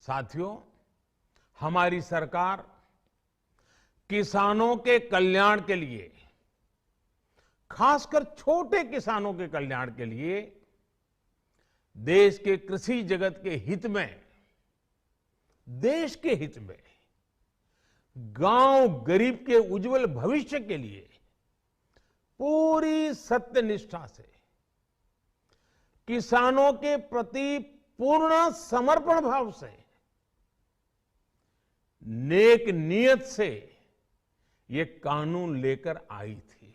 साथियों, हमारी सरकार किसानों के कल्याण के लिए, खासकर छोटे किसानों के कल्याण के लिए देश के कृषि जगत के हित में, देश के हित में, गांव गरीब के उज्जवल भविष्य के लिए पूरी सत्यनिष्ठा से, किसानों के प्रति पूर्ण समर्पण भाव से, नेक नियत से ये कानून लेकर आई थी।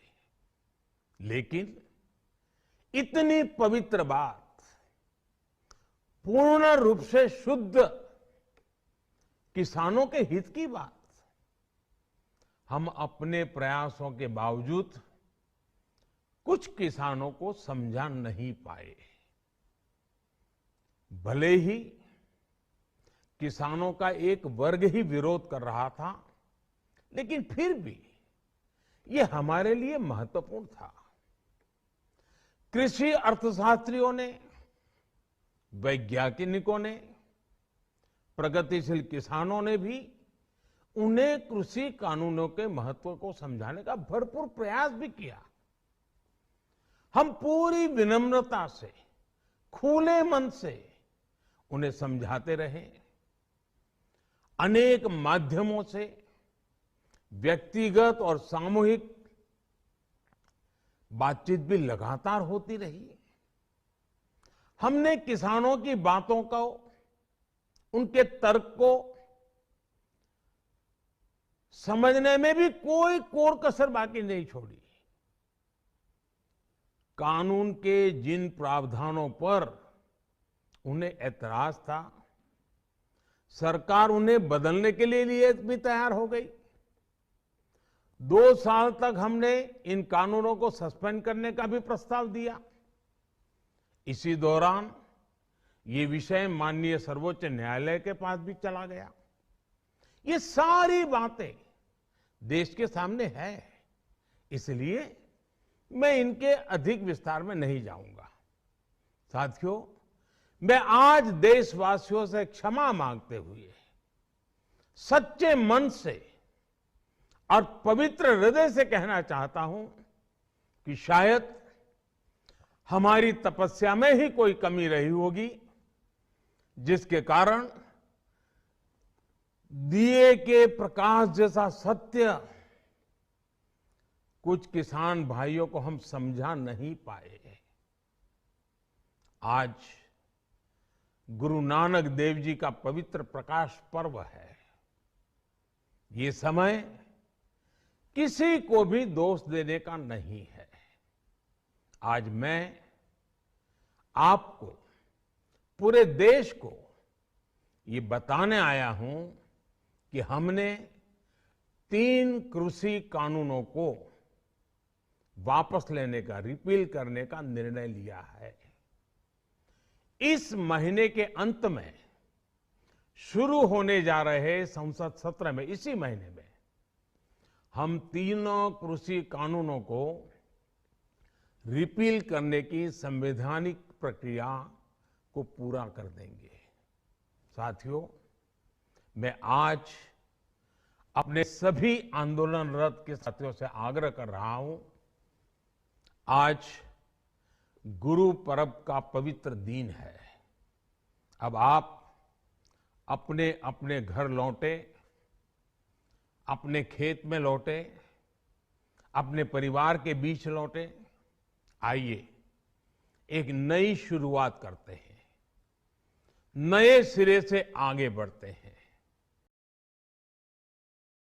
लेकिन इतनी पवित्र बात, पूर्ण रूप से शुद्ध किसानों के हित की बात, हम अपने प्रयासों के बावजूद कुछ किसानों को समझा नहीं पाए। भले ही किसानों का एक वर्ग ही विरोध कर रहा था, लेकिन फिर भी ये हमारे लिए महत्वपूर्ण था। कृषि अर्थशास्त्रियों ने, वैज्ञानिकों ने, प्रगतिशील किसानों ने भी उन्हें कृषि कानूनों के महत्व को समझाने का भरपूर प्रयास भी किया। हम पूरी विनम्रता से, खुले मन से उन्हें समझाते रहे। अनेक माध्यमों से व्यक्तिगत और सामूहिक बातचीत भी लगातार होती रही। हमने किसानों की बातों को, उनके तर्क को समझने में भी कोई कोर कसर बाकी नहीं छोड़ी। कानून के जिन प्रावधानों पर उन्हें ऐतराज था, सरकार उन्हें बदलने के लिए भी तैयार हो गई। 2 साल तक हमने इन कानूनों को सस्पेंड करने का भी प्रस्ताव दिया। इसी दौरान ये विषय माननीय सर्वोच्च न्यायालय के पास भी चला गया। ये सारी बातें देश के सामने है, इसलिए मैं इनके अधिक विस्तार में नहीं जाऊंगा। साथियों, मैं आज देशवासियों से क्षमा मांगते हुए सच्चे मन से और पवित्र हृदय से कहना चाहता हूं कि शायद हमारी तपस्या में ही कोई कमी रही होगी, जिसके कारण दिए के प्रकाश जैसा सत्य कुछ किसान भाइयों को हम समझा नहीं पाए। आज गुरु नानक देव जी का पवित्र प्रकाश पर्व है। ये समय किसी को भी दोष देने का नहीं है। आज मैं आपको, पूरे देश को ये बताने आया हूं कि हमने 3 कृषि कानूनों को वापस लेने का, रिपील करने का निर्णय लिया है। इस महीने के अंत में शुरू होने जा रहे संसद सत्र में, इसी महीने में, हम 3 कृषि कानूनों को रिपील करने की संवैधानिक प्रक्रिया को पूरा कर देंगे। साथियों, मैं आज अपने सभी आंदोलनरत के साथियों से आग्रह कर रहा हूं, आज गुरु पर्व का पवित्र दिन है। अब आप अपने अपने घर लौटे, अपने खेत में लौटे, अपने परिवार के बीच लौटे। आइए एक नई शुरुआत करते हैं, नए सिरे से आगे बढ़ते हैं।